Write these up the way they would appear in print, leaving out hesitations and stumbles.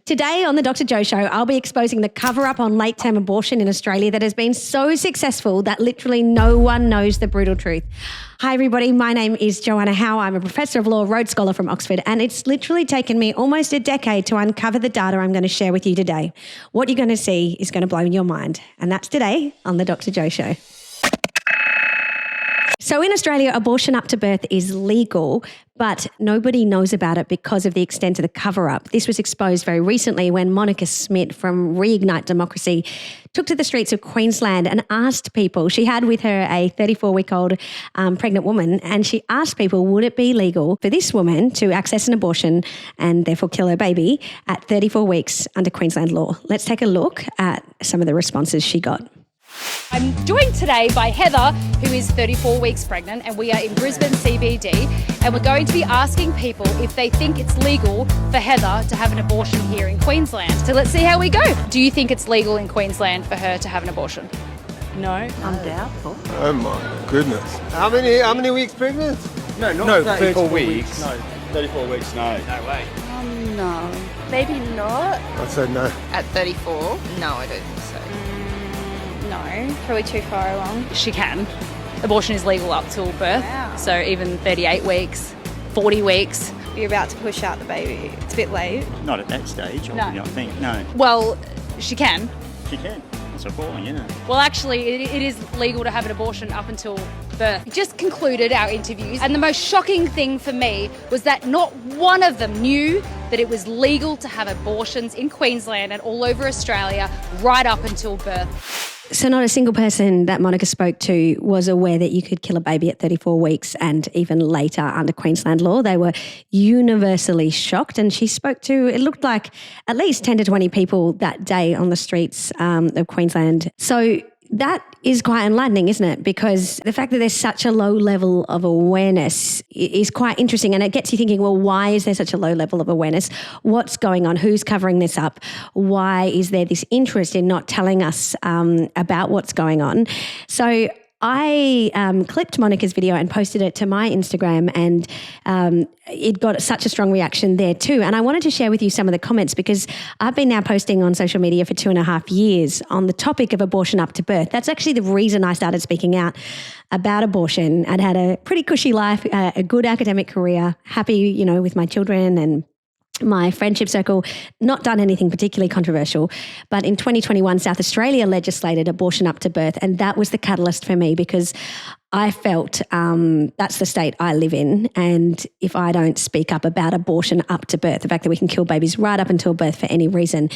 Today on the Dr. Joe Show, I'll be exposing the cover-up on late-term abortion in Australia that has been so successful that literally no one knows the brutal truth. Hi everybody, my name is Joanna Howe. I'm a professor of law, Rhodes Scholar from Oxford, and it's literally taken me almost a decade to uncover the data I'm going to share with you today. What you're going to see is going to blow your mind, and that's today on the Dr. Joe Show. So in Australia, abortion up to birth is legal, but nobody knows about it because of the extent of the cover-up. This was exposed very recently when Monica Smith from Reignite Democracy took to the streets of Queensland and asked people, she had with her a 34-week-old pregnant woman, and she asked people, would it be legal for this woman to access an abortion and therefore kill her baby at 34 weeks under Queensland law? Let's take a look at some of the responses she got. I'm joined today by Heather, who is 34 weeks pregnant, and we are in Brisbane CBD, and we're going to be asking people if they think it's legal for Heather to have an abortion here in Queensland. So let's see how we go. Do you think it's legal in Queensland for her to have an abortion? No, I'm doubtful. Oh my goodness. How many weeks pregnant? No, 34 weeks. No, 34 weeks, no. No way. No. Maybe not. I'd say no. At 34? No, I don't think so. No, probably too far along. She can. Abortion is legal up till birth, so even 38 weeks, 40 weeks. You're about to push out the baby. It's a bit late. Not at that stage, No. I think. No. Well, she can. She can. It's appalling, isn't it? Well, actually, it is legal to have an abortion up until birth. We just concluded our interviews, and the most shocking thing for me was that not one of them knew that it was legal to have abortions in Queensland and all over Australia right up until birth. So not a single person that Monica spoke to was aware that you could kill a baby at 34 weeks and even later under Queensland law. They were universally shocked, and she spoke to, it looked like at least 10 to 20 people that day on the streets of Queensland. So that is quite enlightening, isn't it? Because the fact that there's such a low level of awareness is quite interesting, and it gets you thinking, well, why is there such a low level of awareness? What's going on? Who's covering this up? Why is there this interest in not telling us about what's going on? So I clipped Monica's video and posted it to my Instagram, and it got such a strong reaction there too. And I wanted to share with you some of the comments because I've been now posting on social media for 2.5 years on the topic of abortion up to birth. That's actually the reason I started speaking out about abortion. I'd had a pretty cushy life, a good academic career, happy, with my children and my friendship circle, not done anything particularly controversial. But in 2021, South Australia legislated abortion up to birth, and that was the catalyst for me because I felt that's the state I live in, and if I don't speak up about abortion up to birth, the fact that we can kill babies right up until birth for any reason,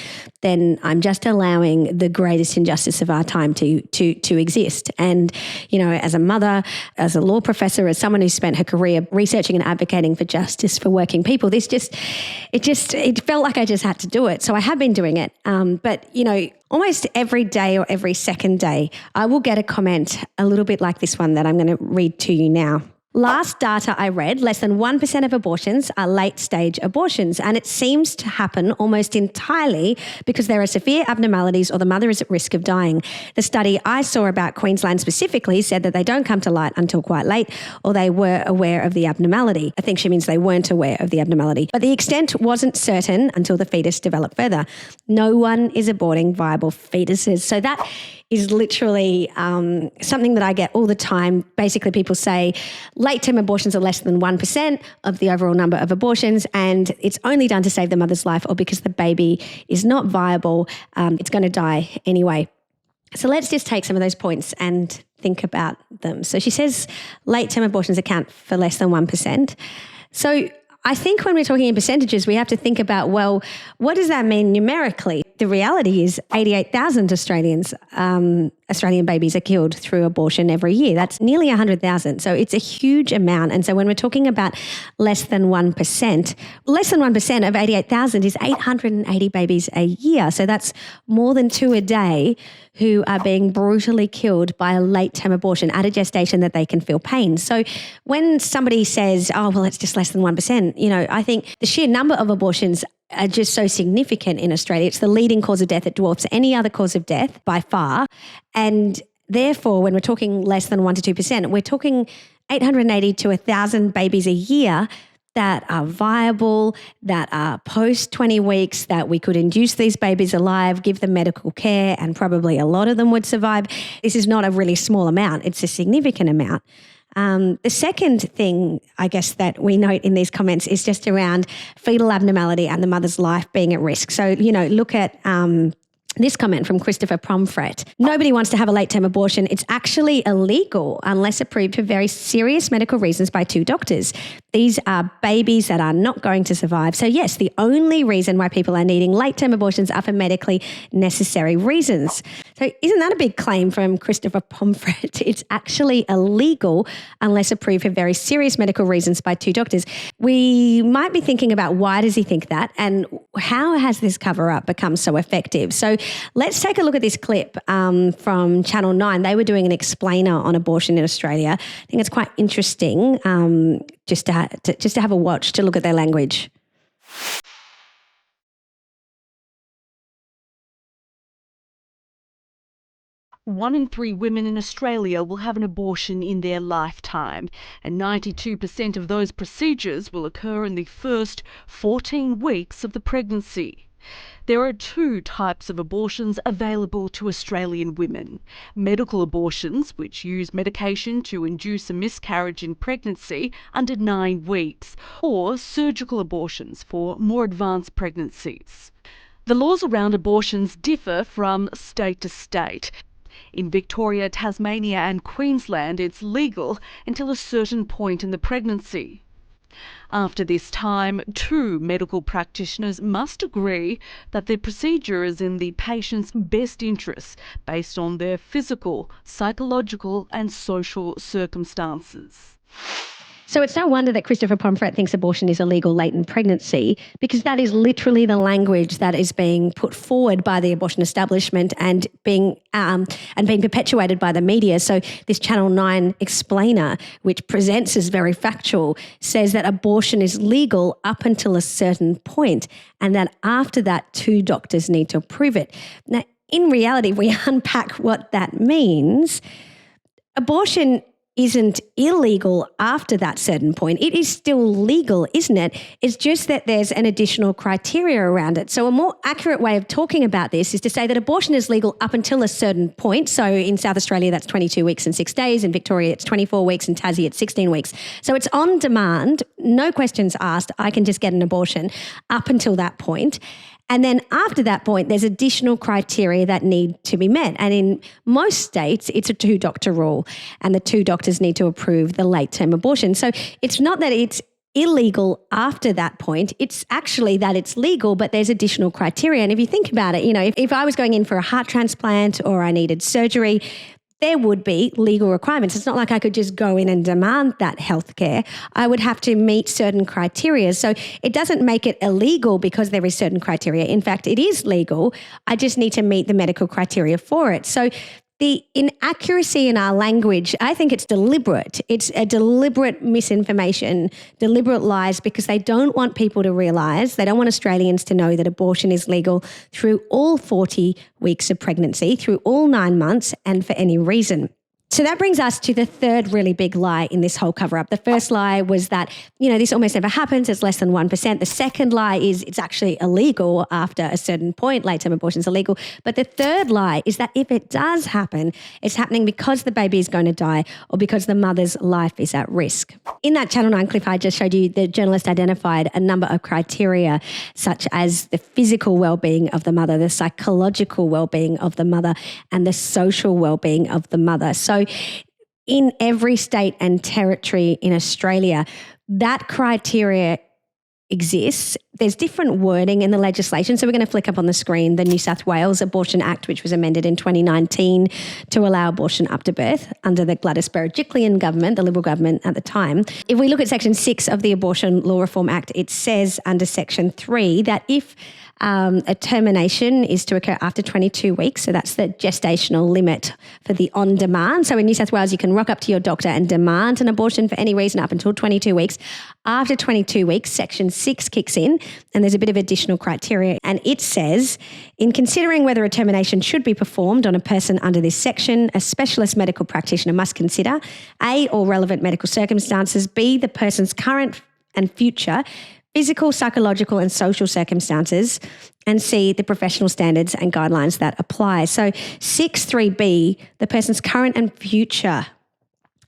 then I'm just allowing the greatest injustice of our time to exist. And, as a mother, as a law professor, as someone who's spent her career researching and advocating for justice for working people, it felt like I just had to do it. So I have been doing it. But, almost every day or every second day, I will get a comment a little bit like this one that I'm going to read to you now. Last data I read, less than 1% of abortions are late-stage abortions, and it seems to happen almost entirely because there are severe abnormalities or the mother is at risk of dying. The study I saw about Queensland specifically said that they don't come to light until quite late, or they were aware of the abnormality. I think she means they weren't aware of the abnormality. But the extent wasn't certain until the fetus developed further. No one is aborting viable fetuses. So that is literally something that I get all the time. Basically, people say late-term abortions are less than 1% of the overall number of abortions, and it's only done to save the mother's life or because the baby is not viable. It's going to die anyway. So let's just take some of those points and think about them. So she says late-term abortions account for less than 1%. So I think when we're talking in percentages, we have to think about, well, what does that mean numerically? The reality is 88,000 Australian babies are killed through abortion every year. That's nearly 100,000. So it's a huge amount. And so when we're talking about less than 1% of 88,000 is 880 babies a year. So that's more than 2 a day who are being brutally killed by a late-term abortion at a gestation that they can feel pain. So when somebody says, oh, well, it's just less than 1%, I think the sheer number of abortions are just so significant in Australia. It's the leading cause of death. It dwarfs any other cause of death by far. And therefore, when we're talking less than 1 to 2%, we're talking 880 to 1,000 babies a year that are viable, that are post 20 weeks, that we could induce these babies alive, give them medical care, and probably a lot of them would survive. This is not a really small amount. It's a significant amount. The second thing, I guess, that we note in these comments is just around fetal abnormality and the mother's life being at risk. So, look at this comment from Christopher Pomfret. Nobody wants to have a late-term abortion. It's actually illegal unless approved for very serious medical reasons by 2 doctors. These are babies that are not going to survive. So yes, the only reason why people are needing late-term abortions are for medically necessary reasons. So isn't that a big claim from Christopher Pomfret? It's actually illegal unless approved for very serious medical reasons by 2 doctors. We might be thinking about why does he think that and how has this cover-up become so effective? So let's take a look at this clip from Channel 9. They were doing an explainer on abortion in Australia. I think it's quite interesting just to have a watch, to look at their language. 1 in 3 women in Australia will have an abortion in their lifetime, and 92% of those procedures will occur in the first 14 weeks of the pregnancy. There are 2 types of abortions available to Australian women. Medical abortions, which use medication to induce a miscarriage in pregnancy under 9 weeks, or surgical abortions for more advanced pregnancies. The laws around abortions differ from state to state. In Victoria, Tasmania and Queensland, it's legal until a certain point in the pregnancy. After this time, 2 medical practitioners must agree that the procedure is in the patient's best interests based on their physical, psychological and social circumstances. So it's no wonder that Christopher Pomfret thinks abortion is illegal late in pregnancy, because that is literally the language that is being put forward by the abortion establishment and being perpetuated by the media. So this Channel 9 explainer, which presents as very factual, says that abortion is legal up until a certain point, and that after that 2 doctors need to approve it. Now, in reality, if we unpack what that means, abortion isn't illegal after that certain point. It is still legal, isn't it? It's just that there's an additional criteria around it. So a more accurate way of talking about this is to say that abortion is legal up until a certain point. So in South Australia, that's 22 weeks and 6 days. In Victoria, it's 24 weeks. In Tassie, it's 16 weeks. So it's on demand, no questions asked. I can just get an abortion up until that point. And then after that point, there's additional criteria that need to be met. And in most states, it's a 2-doctor rule, and the 2 doctors need to approve the late-term abortion. So it's not that it's illegal after that point, it's actually that it's legal, but there's additional criteria. And if you think about it, if I was going in for a heart transplant or I needed surgery, there would be legal requirements. It's not like I could just go in and demand that healthcare. I would have to meet certain criteria. So it doesn't make it illegal because there is certain criteria. In fact, it is legal. I just need to meet the medical criteria for it. So the inaccuracy in our language, I think it's deliberate. It's a deliberate misinformation, deliberate lies, because they don't want people to realise, they don't want Australians to know that abortion is legal through all 40 weeks of pregnancy, through all 9 months, and for any reason. So that brings us to the third really big lie in this whole cover-up. The first lie was that, this almost never happens. It's less than 1%. The second lie is it's actually illegal after a certain point. Late-term abortion is illegal. But the third lie is that if it does happen, it's happening because the baby is going to die or because the mother's life is at risk. In that Channel 9 clip I just showed you, the journalist identified a number of criteria, such as the physical well-being of the mother, the psychological well-being of the mother, and the social well-being of the mother. So in every state and territory in Australia, that criteria exists. There's different wording in the legislation. So we're going to flick up on the screen the New South Wales Abortion Act, which was amended in 2019 to allow abortion up to birth under the Gladys Berejiklian government, the Liberal government at the time. If we look at Section 6 of the Abortion Law Reform Act, it says under Section 3 that if a termination is to occur after 22 weeks. So that's the gestational limit for the on-demand. So in New South Wales, you can rock up to your doctor and demand an abortion for any reason up until 22 weeks. After 22 weeks, Section 6 kicks in, and there's a bit of additional criteria. And it says, in considering whether a termination should be performed on a person under this section, a specialist medical practitioner must consider A, all relevant medical circumstances, B, the person's current and future, physical, psychological, and social circumstances, and C, the professional standards and guidelines that apply. So 6.3b, the person's current and future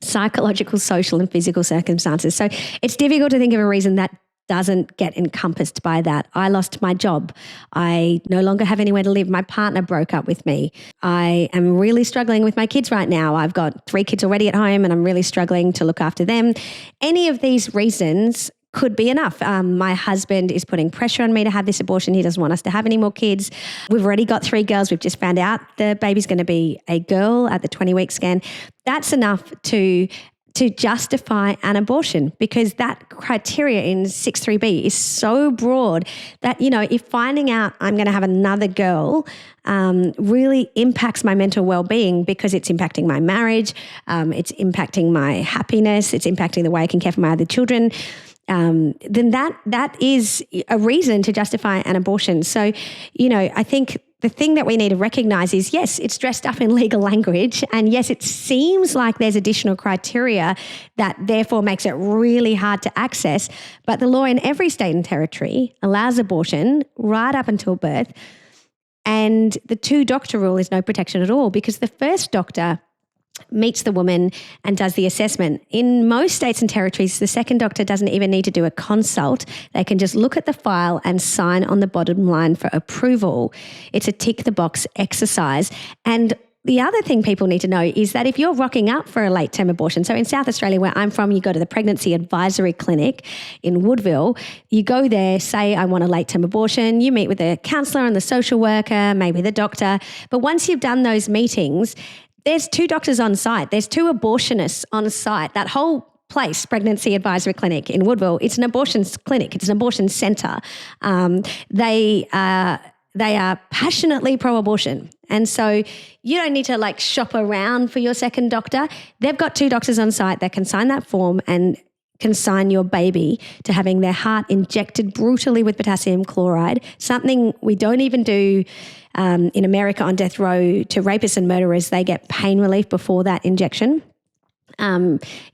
psychological, social, and physical circumstances. So it's difficult to think of a reason that doesn't get encompassed by that. I lost my job. I no longer have anywhere to live. My partner broke up with me. I am really struggling with my kids right now. I've got 3 kids already at home and I'm really struggling to look after them. Any of these reasons could be enough. My husband is putting pressure on me to have this abortion. He doesn't want us to have any more kids. We've already got 3 girls. We've just found out the baby's going to be a girl at the 20-week scan. That's enough to justify an abortion, because that criteria in 6.3b is so broad that, if finding out I'm going to have another girl really impacts my mental well-being because it's impacting my marriage, it's impacting my happiness, it's impacting the way I can care for my other children, then that is a reason to justify an abortion. So, I think the thing that we need to recognise is, yes, it's dressed up in legal language, and yes, it seems like there's additional criteria that therefore makes it really hard to access, but the law in every state and territory allows abortion right up until birth, and the 2-doctor rule is no protection at all, because the first doctor meets the woman and does the assessment. In most states and territories, the second doctor doesn't even need to do a consult. They can just look at the file and sign on the bottom line for approval. It's a tick the box exercise. And the other thing people need to know is that if you're rocking up for a late-term abortion, so in South Australia where I'm from, you go to the Pregnancy Advisory Clinic in Woodville, you go there, say, I want a late-term abortion, you meet with the counsellor and the social worker, maybe the doctor, but once you've done those meetings, there's 2 doctors on site. There's 2 abortionists on site. That whole place, Pregnancy Advisory Clinic in Woodville, it's an abortion clinic. It's an abortion centre. They are passionately pro-abortion. And so you don't need to shop around for your second doctor. They've got 2 doctors on site that can sign that form and consign your baby to having their heart injected brutally with potassium chloride, something we don't even do in America on death row to rapists and murderers. They get pain relief before that injection.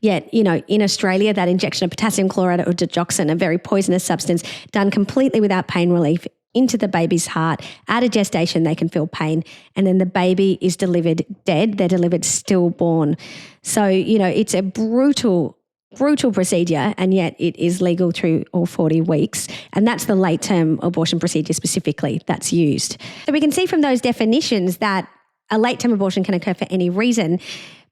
Yet, in Australia, that injection of potassium chloride or digoxin, a very poisonous substance, done completely without pain relief into the baby's heart. At a gestation, they can feel pain, and then the baby is delivered dead. They're delivered stillborn. So, it's a brutal procedure, and yet it is legal through all 40 weeks. And that's the late-term abortion procedure specifically that's used. So we can see from those definitions that a late-term abortion can occur for any reason,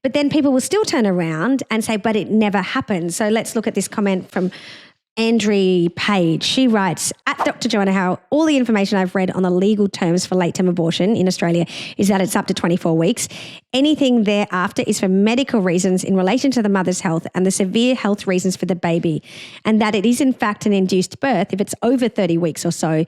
but then people will still turn around and say, but it never happened. So let's look at this comment from Andrea Page. She writes, at Dr. Joanna Howe, all the information I've read on the legal terms for late-term abortion in Australia is that it's up to 24 weeks. Anything thereafter is for medical reasons in relation to the mother's health and the severe health reasons for the baby, and that it is in fact an induced birth if it's over 30 weeks or so.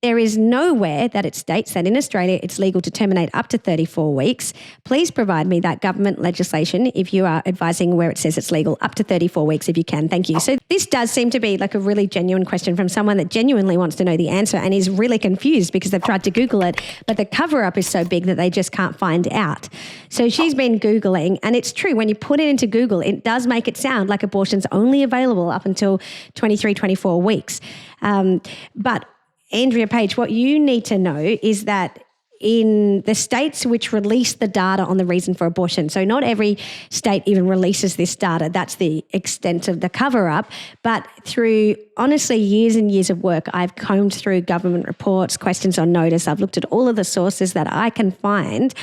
There is nowhere that it states that in Australia it's legal to terminate up to 34 weeks. Please provide me that government legislation if you are advising where it says it's legal up to 34 weeks if you can. Thank you. So this does seem to be a really genuine question from someone that genuinely wants to know the answer and is really confused because they've tried to Google it, but the cover-up is so big that they just can't find out. So she's been Googling, and it's true. When you put it into Google, it does make it sound like abortion's only available up until 23, 24 weeks. But Andrea Page, what you need to know is that in the states which release the data on the reason for abortion, so not every state even releases this data, that's the extent of the cover-up, but through honestly years and years of work, I've combed through government reports, questions on notice, I've looked at all of the sources that I can find,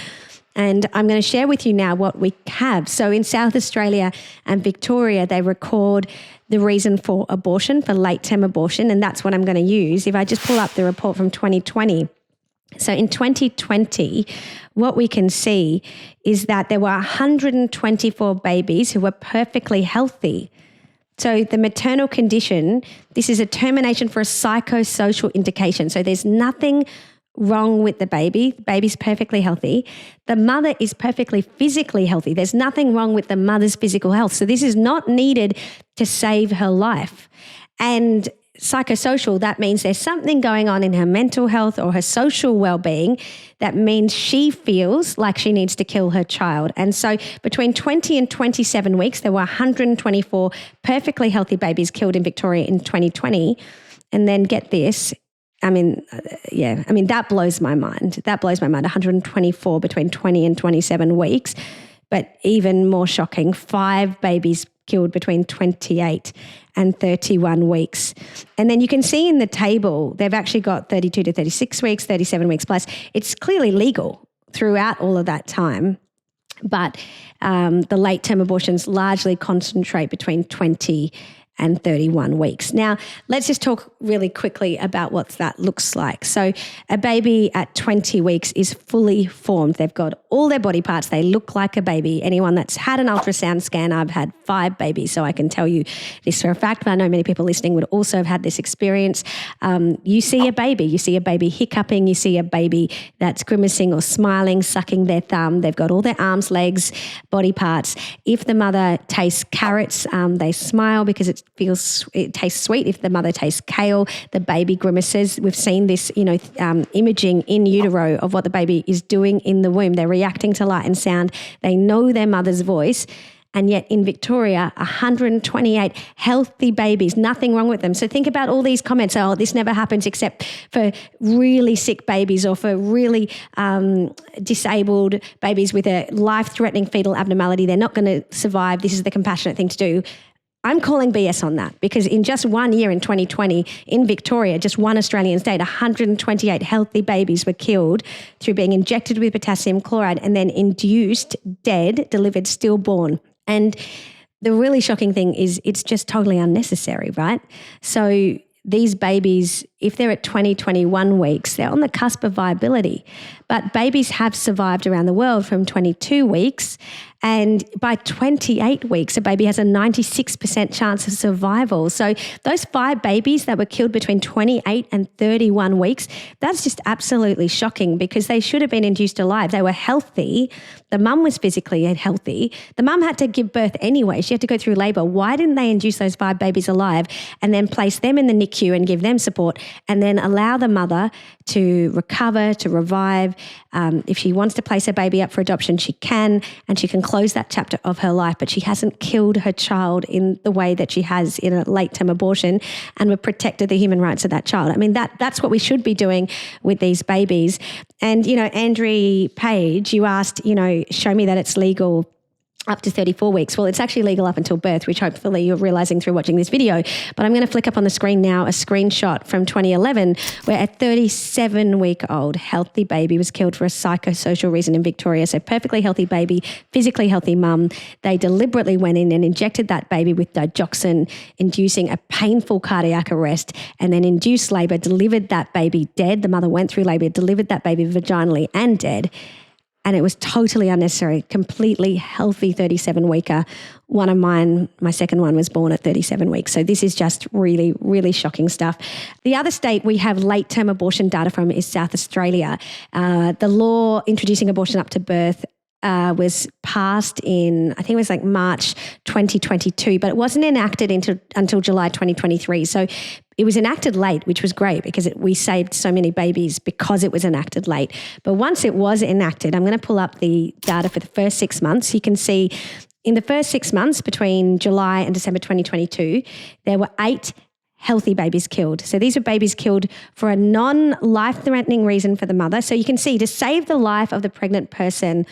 and I'm going to share with you now what we have. So in South Australia and Victoria, they record the reason for abortion, for late-term abortion, and that's what I'm going to use. If I just pull up the report from 2020. So in 2020, what we can see is that there were 124 babies who were perfectly healthy. So the maternal condition, this is a termination for a psychosocial indication. So there's nothing wrong with the baby. The baby's perfectly healthy. The mother is perfectly physically healthy. There's nothing wrong with the mother's physical health. So this is not needed to save her life. And psychosocial, that means there's something going on in her mental health or her social well-being that means she feels like she needs to kill her child. And so between 20 and 27 weeks, there were 124 perfectly healthy babies killed in Victoria in 2020. And then get this, that blows my mind. That blows my mind, 124 between 20 and 27 weeks. But even more shocking, 5 babies killed between 28 and 31 weeks. And then you can see in the table, they've actually got 32 to 36 weeks, 37 weeks plus. It's clearly legal throughout all of that time. But the late-term abortions largely concentrate between 20 and 31 weeks. Now, let's just talk really quickly about what that looks like. So a baby at 20 weeks is fully formed. They've got all their body parts. They look like a baby. Anyone that's had an ultrasound scan, I've had 5 babies, so I can tell you this for a fact, but I know many people listening would also have had this experience. You see a baby hiccuping, you see a baby that's grimacing or smiling, sucking their thumb. They've got all their arms, legs, body parts. If the mother tastes carrots, they smile because it tastes sweet. If the mother tastes kale, the baby grimaces. We've seen this, imaging in utero of what the baby is doing in the womb. They're reacting to light and sound. They know their mother's voice. And yet in Victoria, 128 healthy babies, nothing wrong with them. So think about all these comments, oh, this never happens except for really sick babies or for really disabled babies with a life-threatening fetal abnormality. They're not going to survive. This is the compassionate thing to do. I'm calling BS on that because in just 1 year in 2020 in Victoria, just one Australian state, 128 healthy babies were killed through being injected with potassium chloride and then induced, dead, delivered stillborn. And the really shocking thing is it's just totally unnecessary, right? So these babies, if they're at 20, 21 weeks, they're on the cusp of viability. But babies have survived around the world from 22 weeks. And by 28 weeks, a baby has a 96% chance of survival. So those 5 babies that were killed between 28 and 31 weeks, that's just absolutely shocking because they should have been induced alive. They were healthy. The mum was physically healthy. The mum had to give birth anyway. She had to go through labour. Why didn't they induce those 5 babies alive and then place them in the NICU and give them support and then allow the mother to recover, to revive? If she wants to place her baby up for adoption, she can, and she can close that chapter of her life, but she hasn't killed her child in the way that she has in a late-term abortion, and we've protected the human rights of that child. I mean, that's what we should be doing with these babies. And, Andrea Page, you asked, show me that it's legal up to 34 weeks. Well, it's actually legal up until birth, which hopefully you're realising through watching this video. But I'm going to flick up on the screen now a screenshot from 2011 where a 37-week-old healthy baby was killed for a psychosocial reason in Victoria. So perfectly healthy baby, physically healthy mum. They deliberately went in and injected that baby with digoxin, inducing a painful cardiac arrest, and then induced labour, delivered that baby dead. The mother went through labour, delivered that baby vaginally and dead. And it was totally unnecessary, completely healthy 37-weeker. One of mine, my second one, was born at 37 weeks. So this is just really, really shocking stuff. The other state we have late-term abortion data from is South Australia. The law introducing abortion up to birth was passed in, I think it was like March 2022, but it wasn't enacted until July 2023. So it was enacted late, which was great because we saved so many babies because it was enacted late. But once it was enacted, I'm going to pull up the data for the first 6 months. You can see in the first 6 months between July and December 2022, there were 8 healthy babies killed. So these were babies killed for a non-life-threatening reason for the mother. So you can see to save the life of the pregnant person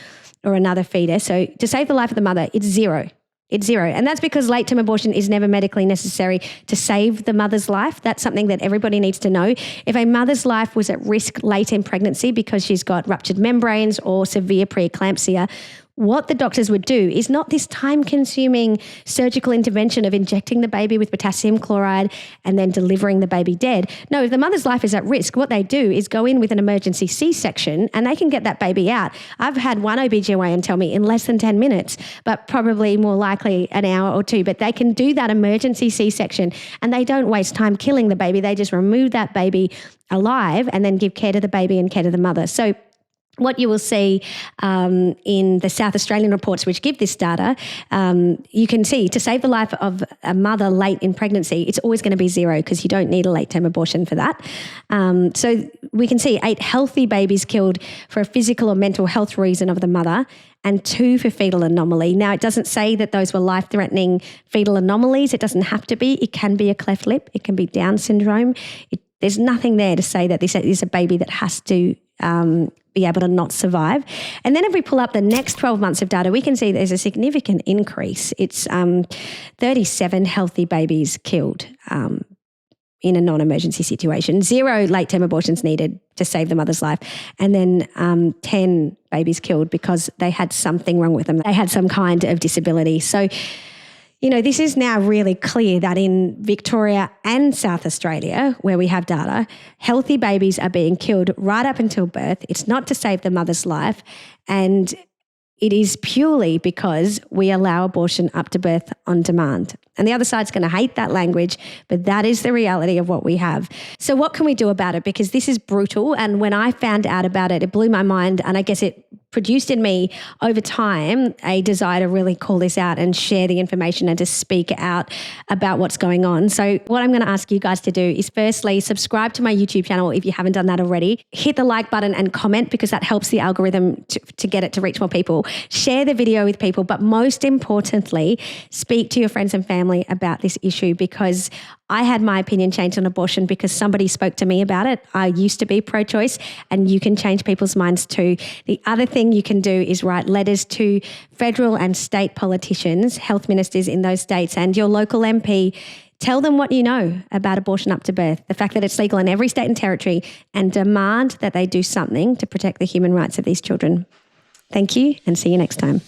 or another fetus, so to save the life of the mother, it's 0. It's 0. And that's because late-term abortion is never medically necessary to save the mother's life. That's something that everybody needs to know. If a mother's life was at risk late in pregnancy because she's got ruptured membranes or severe preeclampsia, what the doctors would do is not this time-consuming surgical intervention of injecting the baby with potassium chloride and then delivering the baby dead. No, if the mother's life is at risk, what they do is go in with an emergency C-section and they can get that baby out. I've had one OBGYN tell me in less than 10 minutes, but probably more likely an hour or 2, but they can do that emergency C-section and they don't waste time killing the baby. They just remove that baby alive and then give care to the baby and care to the mother. So what you will see in the South Australian reports which give this data, you can see to save the life of a mother late in pregnancy, it's always going to be 0 because you don't need a late-term abortion for that. So we can see 8 healthy babies killed for a physical or mental health reason of the mother and 2 for fetal anomaly. Now, it doesn't say that those were life-threatening fetal anomalies. It doesn't have to be. It can be a cleft lip. It can be Down syndrome. There's nothing there to say that this is a baby that has to be able to not survive. And then if we pull up the next 12 months of data, we can see there's a significant increase. It's 37 healthy babies killed in a non-emergency situation, 0 late-term abortions needed to save the mother's life, and then 10 babies killed because they had something wrong with them. They had some kind of disability. So, you know, this is now really clear that in Victoria and South Australia, where we have data, healthy babies are being killed right up until birth. It's not to save the mother's life, and it is purely because we allow abortion up to birth on demand. And the other side's going to hate that language, but that is the reality of what we have. So what can we do about it? Because this is brutal. And when I found out about it, it blew my mind. And I guess it produced in me over time a desire to really call this out and share the information and to speak out about what's going on. So what I'm going to ask you guys to do is firstly, subscribe to my YouTube channel if you haven't done that already. Hit the like button and comment because that helps the algorithm to get it to reach more people. Share the video with people, but most importantly, speak to your friends and family about this issue because I had my opinion changed on abortion because somebody spoke to me about it. I used to be pro-choice and you can change people's minds too. The other thing you can do is write letters to federal and state politicians, health ministers in those states and your local MP. Tell them what you know about abortion up to birth, the fact that it's legal in every state and territory, and demand that they do something to protect the human rights of these children. Thank you and see you next time.